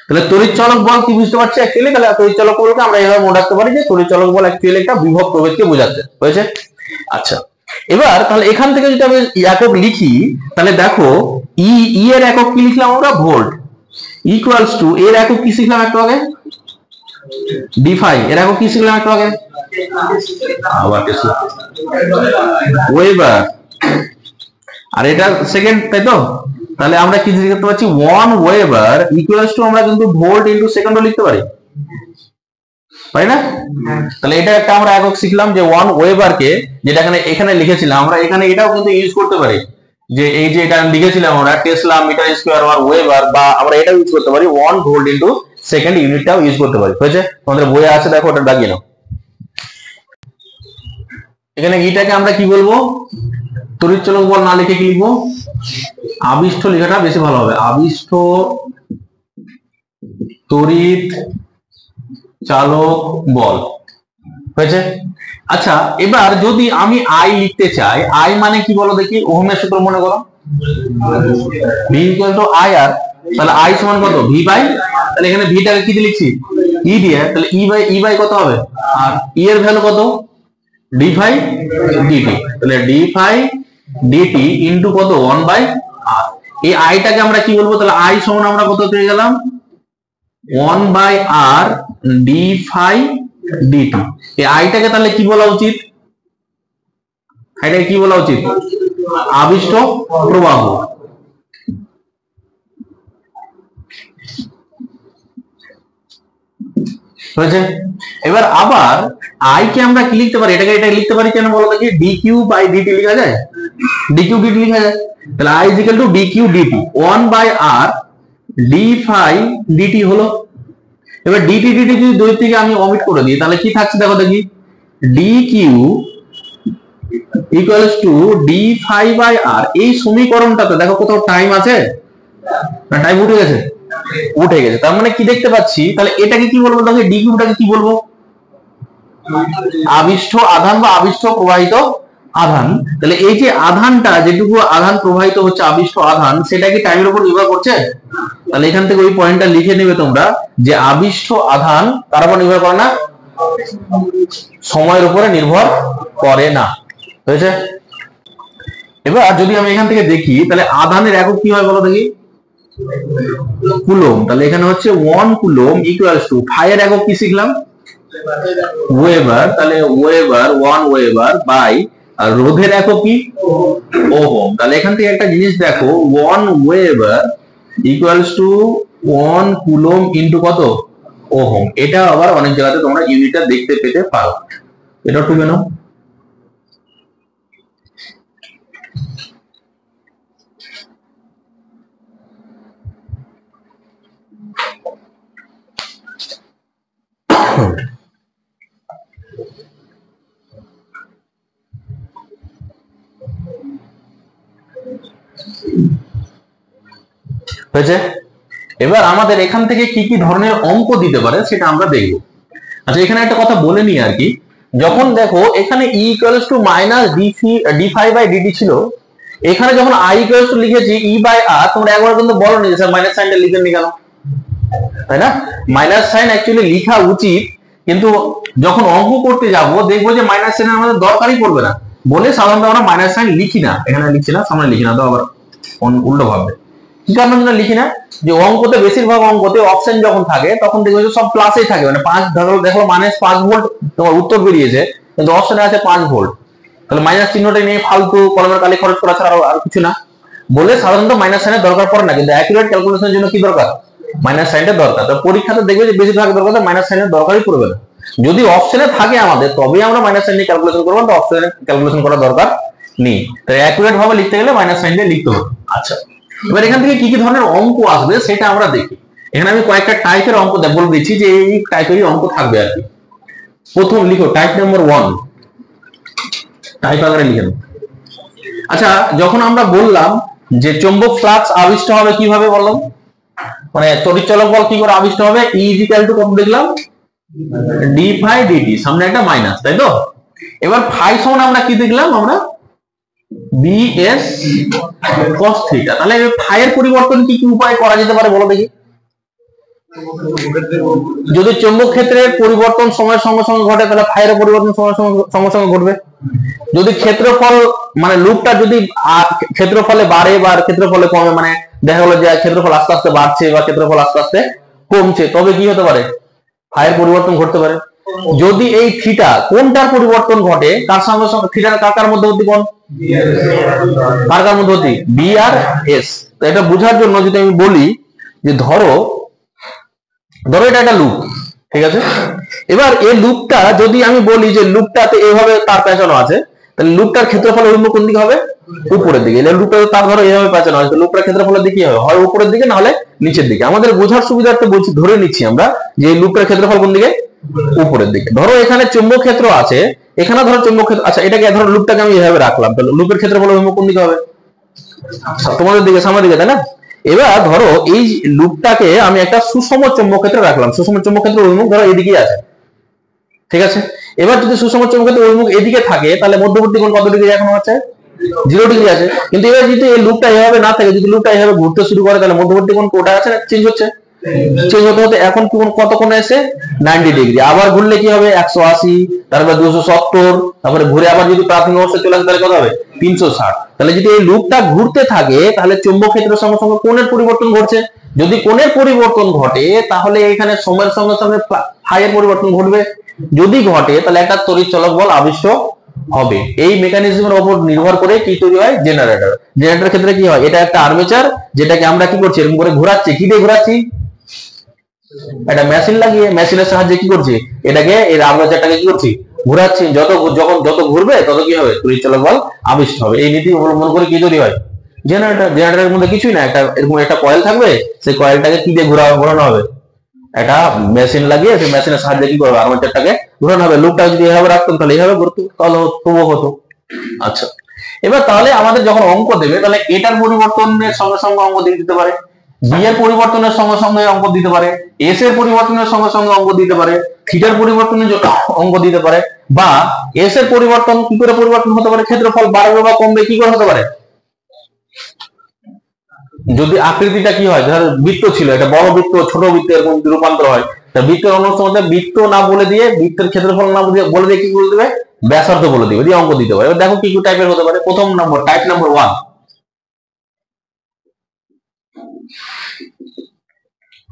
A: তাহলে তড়িৎ চালক বল কি বুঝতে পারছি অ্যাকচুয়ালি? তাহলে তড়িৎ চালক বলকে আমরা এভাবে মনে রাখতে পারি যে তড়িৎ চালক বল অ্যাকচুয়ালি একটা বিভব প্রভেদকে বোঝাচ্ছে। হয়েছে? আচ্ছা, এবার তাহলে এখান থেকে যদি আমি একক লিখি, তাহলে দেখো ই এর একক কি লিখলাম আমরা? ভোল্ট। ইকুয়ালস টু এর একক কি শিখলাম একটু আগে? D phi. এর একক কি শিখলাম একটু আগে? আবার ওয়েবার। আর এটা সেকেন্ড, তাই তো? তাহলে আমরা কি লিখতে পারছি, 1 ওয়েবার ইকুয়ালস টু আমরা কিন্তু ভোল্ট ইনটু সেকেন্ডও লিখতে পারি, তাই না? তাহলে এটা একটা আমরা একক শিখলাম যে 1 ওয়েবার কে, যেটা এখানে লিখেছিলাম আমরা, এখানে এটাও কিন্তু ইউজ করতে পারি, যে এই যে এটা লিখেছিলাম আমরা টেসলা মিটার স্কয়ার আর ওয়েবার, বা আমরা এটা ইউজ করতে পারি 1 ভোল্ট ইনটু সেকেন্ড, ইউনিটটাও ইউজ করতে পারি। হয়েছে? তোমাদের বইয়ে আছে, দেখো ওটা দাগিয়ে নাও। এখানে এইটাকে আমরা কি বলবো, তড়িৎ চলক বল না লিখে কি লিখবো, আবিষ্ঠ লেখাটা বেশি ভালো হবে, আবিষ্ঠ তড়িৎ চালক বল। হয়েছে? আচ্ছা, এবার যদি আমি আই লিখতে চাই, আই মানে কি বলো দেখি, ওহমের সূত্র মনে করো, ভি ইকুয়াল টু আই আর, তাহলে আই সমান কত, ভি বাই, তাহলে এখানে ভিটাকে কি দিয়ে লিখছি, ই দিয়ে, তাহলে ই বাই কত হবে, আর ই এর ভ্যালু কত, ডি ফাই ডিটি, তাহলে ডি ফাই ডিটি ইনটু কত, 1 বাই আর। এই আইটাকে আমরা কি বলবো, তাহলে আই সমান আমরা কত পেয়ে গেলাম, 1 by R d phi dt. এই আইটাকে তাহলে কি বলা উচিত, আইটাকে কি বলা উচিত, আবিষ্ট প্রবাহ। হয়েছে? এবার আবার আই কে আমরা কি লিখতে পারি, এটাকে এটা লিখতে পারি কেন বলো দেখি, ডি কিউ বাই ডিটি লিখা যায়, ডি কিউ ডিটি লিখা যায়, তাহলে I is equal to d q dt 1 by R d phi dt হলো। এবার ডিটি ডিটি যদি দুই থেকে আমি অমিট করে দিই, তাহলে কি থাকছে দেখো দেখি, D Q equals to D phi by R. এই সমীকরণটাতে দেখো কোথাও টাইম আছে না, টাইম উঠে গেছে, উঠে গেছে, তার মানে কি দেখতে পাচ্ছি, তাহলে এটাকে কি বলবো দেখো, ডি কিউটাকে কি বলবো, আবিষ্ঠ আধান বা আবিষ্ঠ প্রবাহিত আধান। তাহলে এই যে আধানটা, যেটুকু আধান প্রবাহিত হচ্ছে আবিষ্ঠ আধান, সেটা কি টাইমের উপর নির্ভর করছে? তাহলে এখান থেকে ওই পয়েন্টটা লিখে নেবে তোমরা, যে আবিষ্ঠ আধান তার উপর নির্ভর করে না, সময়ের উপরে নির্ভর করে না। হয়েছে? এবার যদি আমি এখান থেকে দেখি, তাহলে আধানের একক কি হয় বলো দেখি, কুলম। তাহলে এখানে হচ্ছে 1 কুলম ইকুয়ালস টু, ফাইয়ের একক কি শিখলাম, ওয়েবার, তাহলে ওয়েবার 1 ওয়েবার বাই, আর রোধের একক কি, ওহম। তাহলে এখান থেকে একটা জিনিস দেখো, 1 weber equals to 1 coulomb into কত, ওহম। এটা আবার অনেক জায়গাতে তোমরা ইউনিটটা দেখতে পেতে পারো, এটা একটু কেন। হয়েছে? এবার আমাদের এখান থেকে কি কি ধরনের অঙ্ক দিতে পারে সেটা আমরা দেখব। আচ্ছা, এখানে একটা কথা বলে নিই আর কি, যখন দেখো এখানে E equals to minus d phi by dt ছিল, এখানে যখন আই ইকুয়ালস টু লিখেছি ই বাই আর, তোমরা একবার কিন্তু বলো নি স্যার মাইনাস সাইনটা লিখেননি কেন, তাই না? মাইনাস সাইন অ্যাকচুয়ালি লেখা উচিত, কিন্তু যখন অঙ্ক করতে যাব দেখবো যে মাইনাস সাইন আমাদের দরকারই পড়বে না, বলে সাধারণত আমরা মাইনাস সাইন লিখি না, এখানে লিখছি না, সামনে লিখি না, তো আবার উল্টো ভাববে কি কারণের জন্য লিখি না, যে অঙ্কতে বেশিরভাগ অঙ্কতে অপশন যখন থাকে তখন দেখবে যে সব প্লাসেই থাকে, মানে 5 ধরো দেখো -5 ভোল্ট তোমার উত্তর বেরিয়েছে, কিন্তু অপশনে আছে 5 ভোল্ট, তাহলে মাইনাস চিহ্নটা নিয়ে ফালতু কলমের কালি খরচ করা ছাড়া আর কিছু না, বলে সাধারণত মাইনাস সাইনের দরকার পড়ে না, কিন্তু অ্যাকুরেট ক্যালকুলেশনের জন্য কি দরকার, মাইনাস সাইনটা দরকার। তো পরীক্ষাতে দেখবে যে বেশিরভাগ দরকার মাইনাস সাইনের দরকারই পড়বে না, যদি অপশনে থাকে আমাদের তবেই আমরা মাইনাস সাইন নিয়ে ক্যালকুলেশন করবো, তো অপশনে ক্যালকুলেশন করার দরকার নেই। তাই অ্যাকুরেট ভাবে লিখতে গেলে মাইনাস সাইন দিয়ে লিখতে হবে। আচ্ছা, এবার এখান থেকে কি কি ধরনের অঙ্ক আসবে সেটা আমরা দেখি। এখানে আমি কয়েকটা টাইপের অঙ্ক বলে দিচ্ছি যে এই টাইপেরই অঙ্ক থাকবে আর কি। প্রথম লিখো টাইপ নাম্বার 1, টাইপ আকারে লিখে নাও। আচ্ছা, যখন আমরা বললাম যে চৌম্বক ফ্লাক্স আবিষ্ট হবে কিভাবে বললাম, মানে তড়িৎ চলক বল কি করে আবিষ্ট হবে, ই ইকুয়াল টু কত দেখলাম, ডি ফাই ডিটি, সামনে একটা মাইনাস, তাই তো? এবার ফাই সমান আমরা কি দেখলাম, আমরা বিএস cos থিটা। তাহলে ফাই এর পরিবর্তন কি কি উপায় করা যেতে পারে বলো দেখি, যদি চৌম্বক ক্ষেত্রের পরিবর্তন সময়ের সঙ্গে সঙ্গে ঘটে তাহলে ফাই এর পরিবর্তন সময়ের সঙ্গে সঙ্গে ঘটবে। যদি ক্ষেত্রফল মানে লুপটা যদি ক্ষেত্রফলে বাড়ে বা ক্ষেত্রফলে কমে, মানে দেখা গেল যে ক্ষেত্রফল আস্তে আস্তে বাড়ছে বা ক্ষেত্রফল আস্তে আস্তে কমছে, তবে কি হতে পারে, ফাই এর পরিবর্তন ঘটতে পারে। যদি এই থিটা কোনটার পরিবর্তন ঘটে কার সঙ্গে সঙ্গে থিটার কার মধ্যবর্তী কোণ, কার মধ্যবর্তী, বি আর এস। তো এটা বোঝার জন্য যদি আমি বলি যে ধরো এটা একটা লুপ, ঠিক আছে। এবার এই লুপটা যদি আমি বলি যে লুপটাতে এইভাবে তার পেঁচানো আছে, তাহলে লুপটার ক্ষেত্রফল অভিমুখ কোন দিকে হবে, উপরের দিকে। লুপটা তার ধরো এইভাবে পেঁচানো আছে, লুপটার ক্ষেত্রফলের দিকে হবে হয় উপরের দিকে না হলে নিচের দিকে। আমাদের বোঝার সুবিধার্থে বলছি, ধরে নিচ্ছি আমরা যে এই লুপটার ক্ষেত্রফল কোন দিকে, উপরের দিকে। ধরো এখানে চৌম্বক ক্ষেত্র আছে, এখানে ধরো চৌম্বক ক্ষেত্র, আচ্ছা এটাকে ধরো লুপটাকে আমি এইভাবে রাখলাম, তাহলে লুপের ক্ষেত্রফল অভিমুখ কোন দিকে হবে, তোমাদের দিকে, সামনের দিকে, তাই না। এবার ধরো এই লুপটাকে আমি একটা সুষম চৌম্বক ক্ষেত্রে রাখলাম, সুষম চৌম্বক ক্ষেত্রের অভিমুখ ধরো এদিকেই আছে, ঠিক আছে। এবার যদি সুষম চৌম্বক ক্ষেত্রের অভিমুখ এদিকে থাকে তাহলে মধ্যবর্তী কোণ কত ডিগ্রি এখন হচ্ছে, 0 ডিগ্রি আছে। কিন্তু এবার যদি এই লুপটা এভাবে না থাকে, যদি লুপটা এভাবে ঘুরতে শুরু করে, তাহলে মধ্যবর্তী কোণ কোটা আছে, চেঞ্জ হচ্ছে, চেঞ্জ হতে হতে এখন কত কোণে এসে 90 ডিগ্রি। আবার ঘুরলে কি হবে 180, তারপর 270, তারপরে ঘুরে আবার যদি প্রাথমিক অবস্থায় চলে আসে তাহলে কত হবে 360। তাহলে যদি এই লুপটা ঘুরতে থাকে তাহলে চৌম্বক ক্ষেত্রের সঙ্গে সঙ্গে কোণের পরিবর্তন ঘটছে। যদি কোণের পরিবর্তন ঘটে তাহলে এখানে সময়ের সঙ্গে সঙ্গে ফাইয়ের পরিবর্তন ঘটবে। যদি ঘটে তাহলে একটা তড়িৎচলক বল আবিষ্ট হবে। এই মেকানিজমের উপর নির্ভর করে কি তৈরি হয়, জেনারেটর। জেনারেটরের ক্ষেত্রে কি হয়, এটা একটা আর্মেচার যেটাকে আমরা কি করছি, এরকম করে ঘোরাচ্ছি, কি দিয়ে ঘোরাচ্ছি, একটা মেশিন লাগিয়ে, মেশিনের সাহায্যে কি করছি, এটাকে এই আর্মেচারটাকে কি করছি, ঘোরাচ্ছি। যত ঘুরবে তত কি হবে, তড়িৎচলক বল আবিষ্ট হবে। এই নীতি অবলম্বন করে কি তৈরি হয়, জেনারেটর। জেনারেটরের মধ্যে কিছুই না, একটা এরকম একটা কয়েল থাকবে, সেই কয়েলটাকে কি দিয়ে ঘোরানো হবে, একটা মেশিন লাগিয়ে সেই মেশিনের সাহায্যে কি করবে, আর্মেচারটাকে ঘোরানো হবে। লুপটা যদি এভাবে রাখতাম তাহলে এইভাবে ঘুরতো, তাহলে তবুও হতো। আচ্ছা, এবার তাহলে আমাদের যখন অঙ্ক দেবে তাহলে এটার পরিবর্তনের সঙ্গে সঙ্গে অঙ্ক দিয়ে দিতে পারে, বি এর পরিবর্তনের সঙ্গে সঙ্গে অঙ্ক দিতে পারে, এস এর পরিবর্তনের সঙ্গে সঙ্গে অঙ্ক দিতে পারে, থিটার পরিবর্তনের অঙ্ক দিতে পারে, বা এস এর পরিবর্তন কি করে পরিবর্তন হতে পারে, ক্ষেত্রফল বাড়বে বা কমবে কি করে হতে পারে। যদি আকৃতিটা কি হয়, ধর বৃত্ত ছিল, এটা বড় বৃত্ত ছোট বৃত্তে এরকম রূপান্তর হয়, তা বৃত্তের অনুসরণে বৃত্ত না বলে দিয়ে, বৃত্তের ক্ষেত্রফল না বলে দিয়ে কি বলে দেবে, ব্যাসার্ধ বলে দিবে, দিয়ে অঙ্ক দিতে পারে। এবার দেখো কি কি টাইপের হতে পারে। প্রথম নম্বর, টাইপ নাম্বার 1,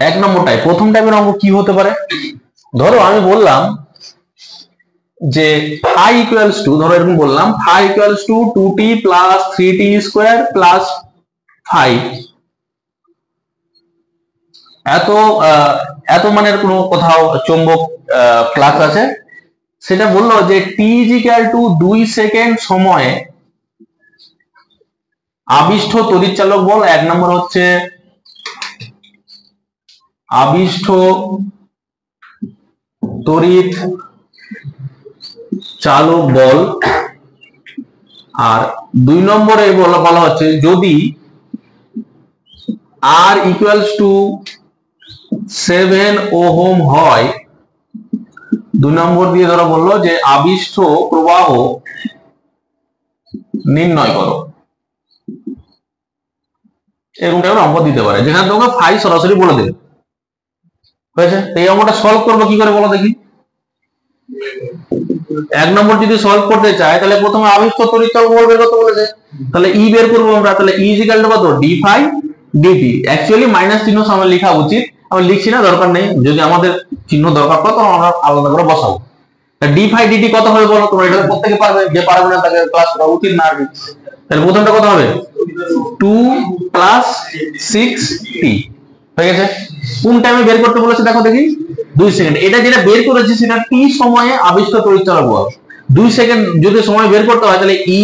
A: 1 নম্বর টাইপ। প্রথম টাইপের অঙ্ক কি হতে পারে, ধরো আমি বললাম যে ফাই ইকুয়ালস টু, ধরো এরকম বললাম phi equals to 2t plus 3t square plus 5, এত মানের কোনো কোথাও চৌম্বক ফ্লাক্স আছে। সেটা বললো যে টি ইজ ইকুয়াল টু 2 সেকেন্ড সময়ে আবিষ্ট তড়িৎচালক বল, 1 নম্বর হচ্ছে আবিষ্ট তড়িৎ চালক বল, আর 2 নম্বরে বলা হচ্ছে যদি আর ইকুয়ালস টু 7 ওহম হয়, 2 নম্বর দিয়ে ধরো বললো যে আবিষ্ট প্রবাহ নির্ণয় করো। এরকম টাইপের অঙ্ক দিতে পারে, যেখানে তোমাকে ফাই সরাসরি বলে দেবে। হয়েছে, এই অঙ্কটা সলভ করবো কি করে বলো দেখি। 1 নম্বর যদি সলভ করতে চায় তাহলে প্রথমে আবিষ্ট তড়িৎচালক বল বের করতে বলেছে, তাহলে ই বের করবো আমরা। তাহলে ই ইজ ইকুয়াল টু কত, d phi dt. Actually minus চিহ্ন সামনে লেখা উচিত, আমি লিখছি না, দরকার নেই। যদি আমাদের চিহ্ন দরকার পড়ে তখন আমরা আলাদা করে বসাবো। ডি ফাই ডিটি কত হবে বলো, তোমরা এটা প্রত্যেকে পারবে, যে পারবে না তাকে ক্লাস করা উচিত না আর কি। তাহলে প্রথমটা কত হবে, 2 প্লাস 6t হয়ে গেছে। কোন টাইমে বের করতে বলেছে দেখো দেখি, 2 সেকেন্ড। এটা যেটা বের করেছে সেটা টি সময়ে আবিষ্ট তড়িৎচালক বল। 2 সেকেন্ড যদি সময় বের করতে হয় তাহলে ই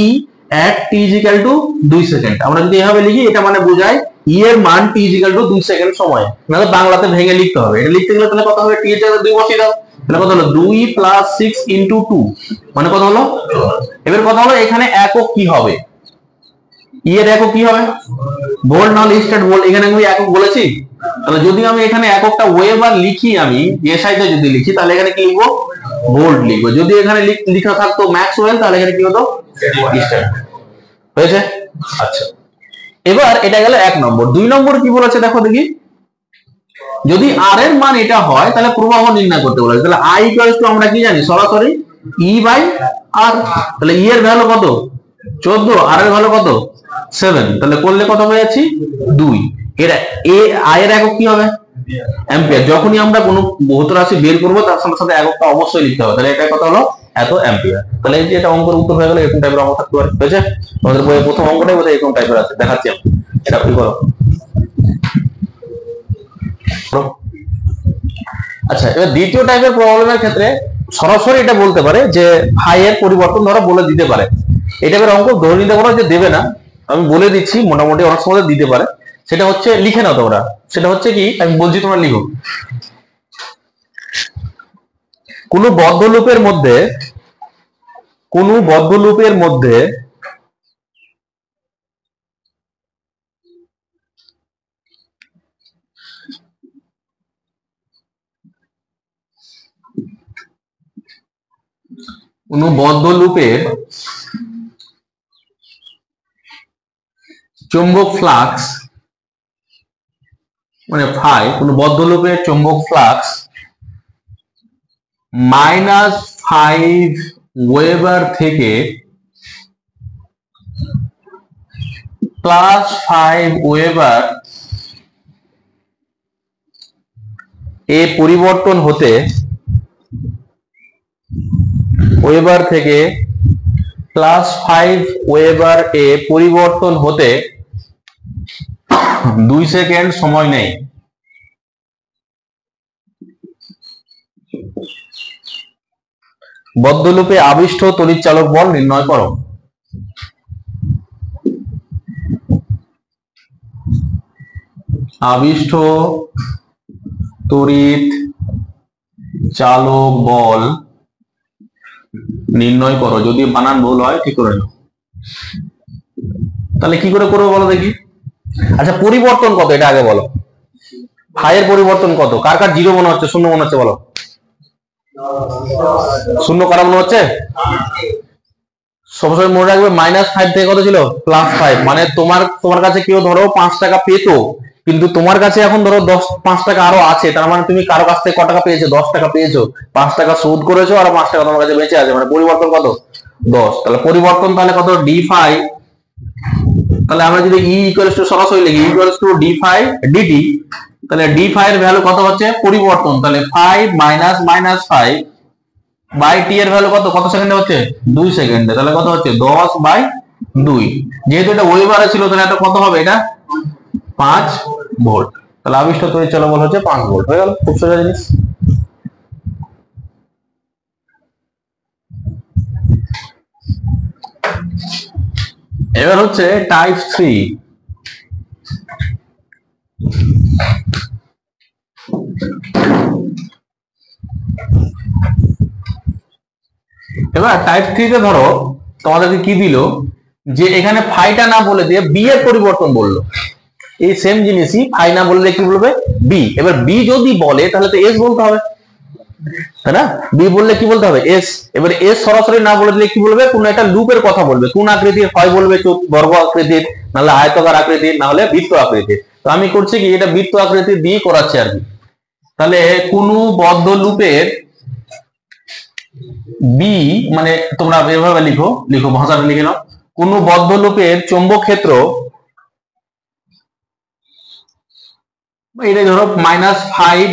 A: এট টি ইজ ইকুয়াল টু 2 সেকেন্ড। আমরা যদি এভাবে লিখি এটা মানে বোঝায় ই এর মান টি ইজ ইকুয়াল টু 2 সেকেন্ড সময়। নাহলে বাংলাতে ভেঙে লিখতে হবে। এটা লিখতে গেলে তাহলে কত হবে, টি এর জায়গায় 2 বসিয়ে দাও, তাহলে কত হলো 2 প্লাস 6 ইনটু 2 মানে কত হলো। এবার কথা হলো এখানে একক কি হবে, ই এর একক কি হবে, ভোল্ট নাহলে স্ট্যান্ড ভোল্ট। এখানে আমি একক বলেছি, তাহলে যদি আমি এখানে এককটা ওয়েবার লিখি, আমি এসআই তে যদি লিখি তাহলে এখানে কি লিখবো, ভোল্ট লিখবো। যদি এখানে লেখা থাকতো ম্যাক্সওয়েল তাহলে এখানে কি হতো, স্ট্যান্ড। হয়েছে। আচ্ছা, এবার এটা গেল 1 নম্বর। 2 নম্বর কি বলেছে দেখো দেখি, যদি আর এর মান এটা হয় তাহলে প্রবাহ নির্ণয় করতে বলেছে। তাহলে আই ইকুয়ালস টু আমরা কি জানি, সরাসরি ই বাই আর। তাহলে ই এর ভ্যালু কত, 14, আর এর ভ্যালু কত, 7। তাহলে করলে কত হয়ে যাচ্ছে, 2। এর আই এর একক কি হবে, অ্যাম্পিয়ার। যখনই আমরা কোনো ভৌত রাশি বের করবো তার সাথে সাথে এককটা অবশ্যই লিখতে হবে, তাহলে এটা কথা হলো এত অ্যাম্পিয়ার। তাহলে এই যে এটা অঙ্কের উত্তর হয়ে গেল, এরকম টাইপের অঙ্ক থাকতে পারে। ঠিক আছে, আমাদের বইয়ের প্রথম অঙ্কটাই বোধহয় এরকম টাইপের আছে, দেখাচ্ছি আমি। এটা কি করো। আচ্ছা, এবার দ্বিতীয় টাইপের প্রবলেমের ক্ষেত্রে সরাসরি এটা বলতে পারে যে ফাই এর পরিবর্তন ধরো বলে দিতে পারে। এটা এবার অঙ্ক ধরে নিতে পারো যে দেবে না, আমি বলে দিচ্ছি মোটামুটি অনেক সময় দিতে পারে। সেটা হচ্ছে লিখে নাও তোমরা, সেটা হচ্ছে কি আমি বলছি তোমরা লিখো। কোন বদ্ধ লুপের মধ্যে কোন বদ্ধ লুপের মধ্যে কোন বদ্ধ লুপের চৌম্বক ফ্লাক্স মানে ফাই, কোন বদ্ধ লুপের চৌম্বক ফ্লাক্স -5 ওয়েবার থেকে +5 ওয়েবার এ পরিবর্তন হতে, ওয়েবার থেকে +5 ওয়েবার এ পরিবর্তন হতে 2 সেকেন্ড সময় নেই। বদ্ধ লুপে আবিষ্ট তড়িৎচালক বল নির্ণয় করো। আবিষ্ট তড়িৎ চালক বল নির্ণয় করো। যদি বানান ভুল হয় ঠিক করে নাও। তাহলে কি করে করবো বলো দেখি। আচ্ছা, পরিবর্তন কত এটা আগে বলো। ফাই এর পরিবর্তন কত? কার কার জিরো মনে হচ্ছে, শূন্য মনে হচ্ছে বলো। শূন্য কারা মনে হচ্ছে? সবসময় মনে রাখবে -5 থেকে কত ছিল +5, মানে তোমার কাছে কেউ ধরো 5 টাকা পেতো, কিন্তু তোমার কাছে এখন ধরো 5 টাকা আরো আছে, তার মানে তুমি কারো কাছ থেকে ক টাকা পেয়েছো? 10 টাকা পেয়েছো, 5 টাকা সুদ করেছো আর 5 টাকা তোমার কাছে বেঁচে আছে, মানে পরিবর্তন কত 10। তাহলে পরিবর্তন তাহলে কত ডি ফাই। তাহলে আমরা যদি ই ইকুয়ালস টু সরাসরি লিখি equals to D phi dt, তাহলে ডি ফাই এর ভ্যালু কত হচ্ছে পরিবর্তন, তাহলে 5 -5 বাই টি এর ভ্যালু কত, কত সেকেন্ডে হচ্ছে 2 সেকেন্ডে, তাহলে কত হচ্ছে 10/2। যেহেতু এটা ওয়েবারে ছিল তাহলে এটা কত হবে, এটা 5 ভোল্ট। তাহলে আবিষ্ট তড়িৎ চালক বল হচ্ছে 5 ভোল্ট। হয়ে গেল, খুব সোজা জিনিস। এবার হচ্ছে টাইপ 3। এবার টাইপ 3 তে ধরো তোমাদেরকে কি দিল, যে এখানে ফাইটা না বলে দিয়ে বি এর পরিবর্তন বললো। এই সেম জিনিসই ফাই না বললে কি বলবে বি। এবার বি যদি বলে তাহলে তো এস বলতে হবে, তাই না? বি বললে কি বলতে হবে এস। এবার এস সরাসরি না বলে দিলে কি বলবে, কোন একটা লুপের কথা বলবে। কোন আকৃতির হয় বলবে, বর্গ আকৃতির, নাহলে আয়তকার আকৃতির, না হলে বৃত্ত আকৃতির। তো আমি করছি কি এটা বৃত্ত আকৃতির দিয়ে করাচ্ছি আর কি। তাহলে কোন বদ্ধ লুপের বি, মানে তোমরা এভাবে লিখো, ভাষাটা লিখে নাও। কোন বদ্ধ লুপের চৌম্বক ক্ষেত্র, এটা ধরো -5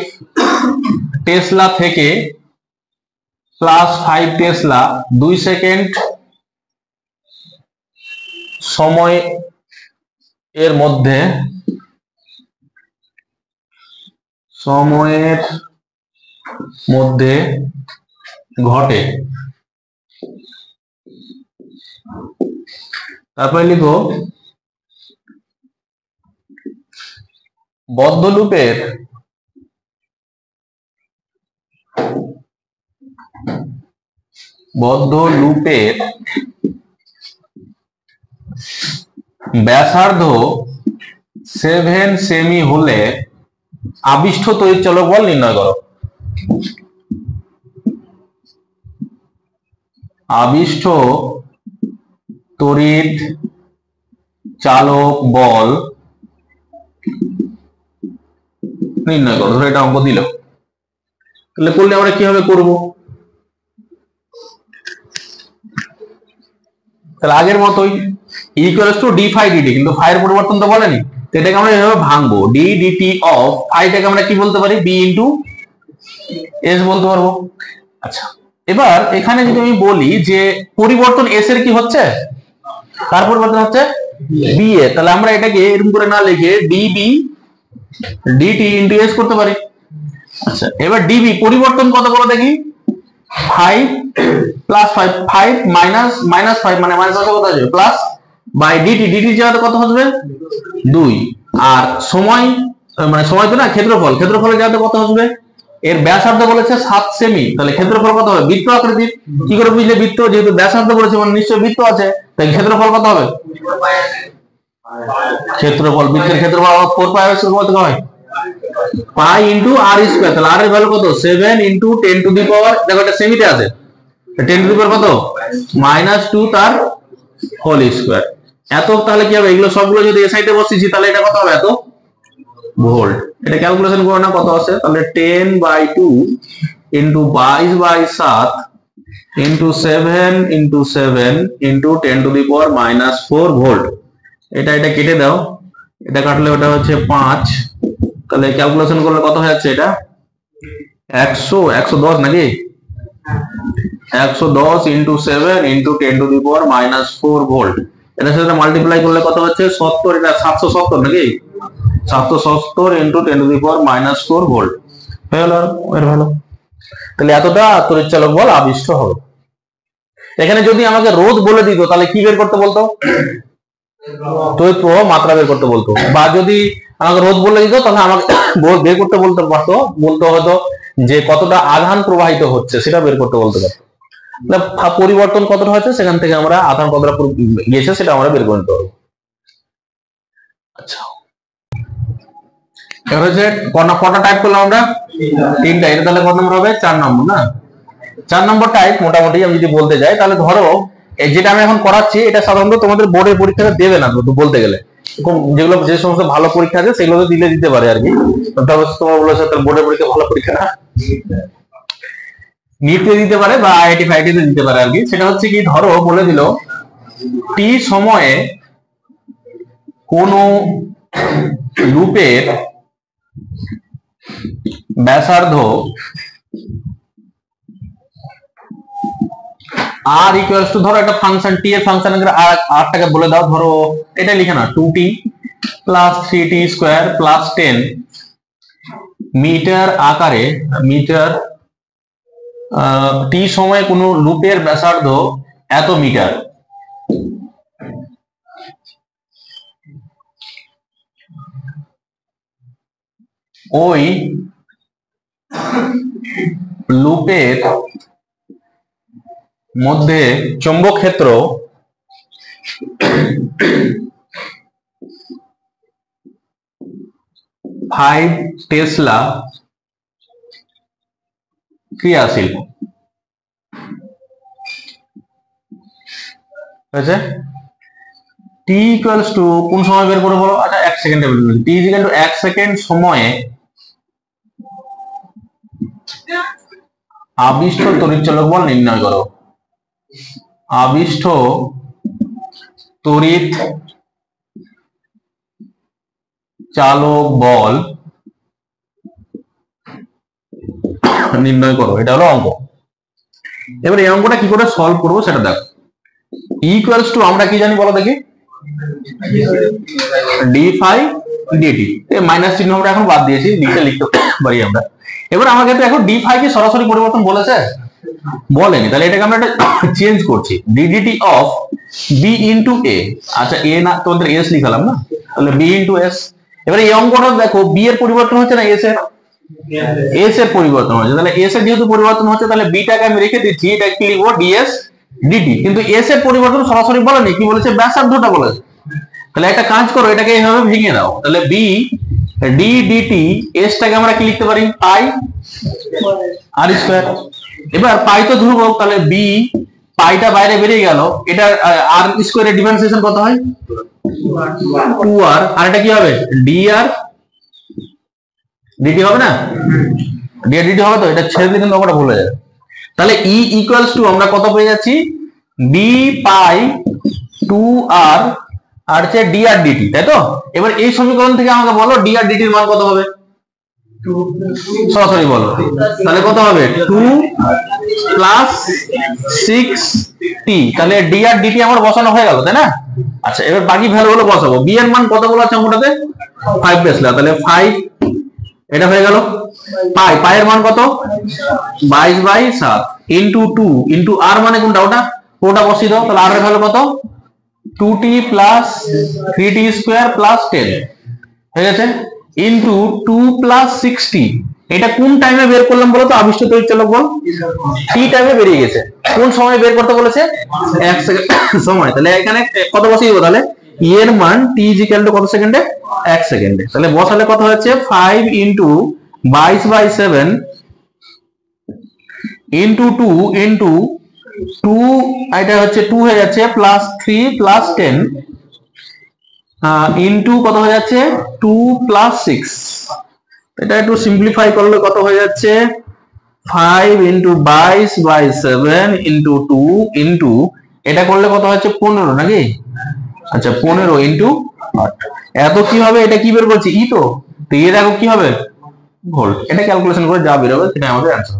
A: টেসলা থেকে +5 টেসলা 2 সেকেন্ড সময় এর মধ্যে ঘটে। তারপরে লিখো বদ্ধ লুপের ব্যাসার্ধ 7 সেমি হলে আবিষ্ট তড়িৎ চালক বল নির্ণয় করো। আবিষ্ট তড়িৎ চালক বল নির্ণয় করো। ধরো এটা অঙ্ক দিল, তাহলে করলে আমরা কিভাবে করব? তাহলে আগের মতোই equals to D phi dt, কিন্তু ফাই এর পরিবর্তন তো বলেনি, তো এটাকে আমরা এভাবে ভাঙবো, ডি ডিটি অফ আইটাকে আমরা কি বলতে পারি, বি ইন্টু এস বলতে পারবো। আচ্ছা, এবার এখানে যদি আমি বলি যে পরিবর্তন এস এর কি হচ্ছে, কার পরিবর্তন হচ্ছে, বি এ, তাহলে আমরা এটাকে এরকম করে না লিখে ডিবি ডিটি ইন্টু এস করতে পারি। আচ্ছা, এবার ডিবি পরিবর্তন কত বলো দেখি, 5 প্লাস 5, 5 মাইনাস মাইনাস 5 মানে মাইনাস কত আসবে, প্লাস বাই ডিটি, ডিটি জায়গাতে কত আসবে 2, আর সময় মানে সময় তো না, ক্ষেত্রফল, ক্ষেত্রফলের জায়গাতে কত আসবে, এর ব্যাসার্ধ বলেছে 7 সেমি, তাহলে ক্ষেত্রফল কত হবে, বৃত্ত আকৃতির, কি করে বুঝলে বৃত্ত, যেহেতু ব্যাসার্ধ বলেছে মানে নিশ্চয়ই বৃত্ত আছে, তাই ক্ষেত্রফল কত হবে, ক্ষেত্রফল বৃত্তের ক্ষেত্রফল 4 পাই আর স্কয়ার কত হয়, পাই ইনটু আর স্কয়ার, তাহলে আর এর ভ্যালু কত, 7 ইনটু 10 টু দি পাওয়ার, দেখো এটা সেমিতে আছে, 10 টু দি পাওয়ার কত, -2 তার হোল স্কয়ার, এত, তাহলে কি হবে, এগুলো সবগুলো যদি এই সাইডে বসিয়েছি তাহলে এটা কত হবে, এত ভোল্ট। এটা ক্যালকুলেশন করো না কত আছে, তাহলে 10/2 into 22/7 into 7 into 7 into 10 to the power -4 volt. এটা কেটে দাও, এটা কাটলে ওটা হচ্ছে 5, তাহলে ক্যালকুলেশন করলে কত হয়ে যাচ্ছে, এটা 110 নাকি, 110 into 7 into 10 to the power -4 volt. এটার সাথে মাল্টিপ্লাই করলে কত হচ্ছে 70, এটা 770 নাকি, 770 into 10 to the power -4 volt হয়ে গেল এর ভ্যালু। তাহলে এতটা তড়িৎচালক বল আবিষ্ট হবে। এখানে যদি আমাকে রোধ বলে দিত তাহলে কি বের করতে বলতো, তড়িৎ প্রবাহ মাত্রা বের করতে বলতো, বা যদি আমাকে রোধ বলে দিত তাহলে আমাকে বের করতে বলতে পারতো, বলতে হতো যে কতটা আধান প্রবাহিত হচ্ছে সেটা বের করতে বলতে পারতো, পরিবর্তন কতটা হচ্ছে সেখান থেকে আমরা আধান কতটা গিয়েছে সেটা আমরা বের করে নিতে পারবো। আচ্ছা, এবার হচ্ছে কটা টাইপ করলাম আমরা, 3টা, এটা তাহলে কত নম্বর হবে, 4 নম্বর না, 4 নম্বর টাইপ মোটামুটি আমি যদি বলতে যাই, তাহলে ধরো যেটা আমি এখন করাচ্ছি এটা সাধারণত তোমাদের বোর্ডের পরীক্ষাতে দেবে না তো বলতে গেলে, যেগুলো যে সমস্ত ভালো পরীক্ষা আছে সেগুলো দিতে পারে আর কি, তবে তোমার বলেছে বোর্ডের পরীক্ষা ভালো পরীক্ষা না, নিতে দিতে পারে বা আইআইটি ফাইআইটি তে দিতে পারে আর কি। সেটা হচ্ছে কি, ধরো বলে দিল টি সময়ে কোন লুপের ব্যাসার্ধ আর ইকুয়ালস টু, ধরো একটা ফাংশন টি এর ফাংশন আরটাকে বলে দাও, ধরো এটা লিখে না 2t plus 3t square plus 10 metre আকারে, মিটার টি সময়ে কোন লুপের ব্যাসার্ধ এত মিটার, ওই লুপের মধ্যে চৌম্বক ক্ষেত্র 5 টেসলা ক্রিয়াশীল হয়েছে। টি ইকুয়ালস টু কোন সময় বের করে বলো, আচ্ছা 1 সেকেন্ডে বের করবে, টি ইকুয়াল টু 1 সেকেন্ড সময়ে আবিষ্ট তড়িৎচালক বল নির্ণয় করো, আবিষ্ট তড়িৎ চালক বল নির্ণয় করো, এটা হলো অঙ্ক। এবার এই অঙ্কটা কি করে সলভ করবো সেটা দেখো। ইকুয়ালস টু আমরা কি জানি বলো দেখি, ডি ফাই ডিটি, মাইনাস চিহ্ন আমরা এখন বাদ দিয়েছি, নিচে লিখতে পারি আমরা। এবার আমাকে তো এখন ডি ফাই কি সরাসরি পরিবর্তন বলেছে, বলেনি, তাহলে এটাকে আমরা একটা চেঞ্জ করছি, ডিডিটি অফ বি ইন্টু এ, আচ্ছা এ না তোমাদের এস লিখালাম না, তাহলে বি ইন্টু এস। এবারে এই অঙ্কটা দেখো বি এর পরিবর্তন হচ্ছে না এস এর, এস এর পরিবর্তন হচ্ছে, তাহলে এস এর যেহেতু পরিবর্তন হচ্ছে তাহলে বিটাকে আমি রেখে দিচ্ছি, এটা কি লিখবো ডিএস ডিটি, কিন্তু এস এর পরিবর্তন সরাসরি বলেনি, কি বলেছে ব্যাসার্ধটা বলেছে। তাহলে একটা কাজ করো, এটাকে এইভাবে ভেঙে দাও, তাহলে বি ডি ডিটি এস টাকে আমরা কি লিখতে পারি, পাই আর স্কয়ার। এবার পাই তো ধ্রুবক, তাহলে বি পাইটা বাইরে বেরিয়ে গেল, এটা আর স্কয়ারের ডিফারেন্সিয়েশন কত হয় 2r, আর এটা কি হবে ডি আর ডিটি হবে না, ডি আর ডিটি হবে, তো এটা ছেড়ে দিলে কিন্তু আমরা ভুলে যাবে। তাহলে ই ইকুয়ালস টু আমরা কত পেয়ে যাচ্ছি, বি পাই 2r আর হচ্ছে ডি আর ডিটি, তাই তো? এবার এই সমীকরণ থেকে আমাকে বলো ডি আর ডিটির মান কত হবে, সরাসরি বলো। তাহলে কত হবে, 2 প্লাস 6t। তাহলে ডি আর ডিটি আমার বসানো হয়ে গেল, তাই না? আচ্ছা, এবার বাকি ভ্যালু গুলো বসাবো। বি এর মান কত বলা আছে অঙ্কটাতে, 5 পেয়েছিলাম, তাহলে 5 এটা হয়ে গেল। পায়ের মান কত, 22/7 ইন্টু 2 ইন্টু আর মানে কোনটা, ওটা বসিয়ে দাও। তাহলে আর এর ভ্যালু কত, 2t plus 3t square plus 10 হয়ে গেছে, ইন্টু 2 প্লাস 6t। এটা কোন টাইমে বের করলাম বলো তো, আবিষ্ট তড়িৎচালক বল, টি টাইমে বেরিয়ে গেছে। কোন সময় বের করতে বলেছে, 1 সেকেন্ড সময়। তাহলে এখানে কত বসিয়ে দেবো, তাহলে ই এর মান টি ইজ ইকুয়াল টু কত সেকেন্ডে, 1 সেকেন্ডে। তাহলে বসালে কত হচ্ছে, 5 ইন্টু 22/7 ইন্টু 2 ইন্টু 2, এটা হচ্ছে 2 হয়ে যাচ্ছে, প্লাস 3 প্লাস 10 ইন্টু কত হয়ে যাচ্ছে, 2 প্লাস 6। এটা একটু সিম্পলিফাই করলে কত হয়ে যাচ্ছে, 5 ইন্টু 22/7 ইন্টু 2 ইন্টু এটা করলে কত হচ্ছে, 15 নাকি? আচ্ছা, 15 ইন্টু 8। এত কি হবে, এটা কি বের করছি, ই তো। তো এ দেখো কি হবে, ভোল্ট। এটা ক্যালকুলেশন করে যা বের হবে সেটা আমাদের অ্যান্সার।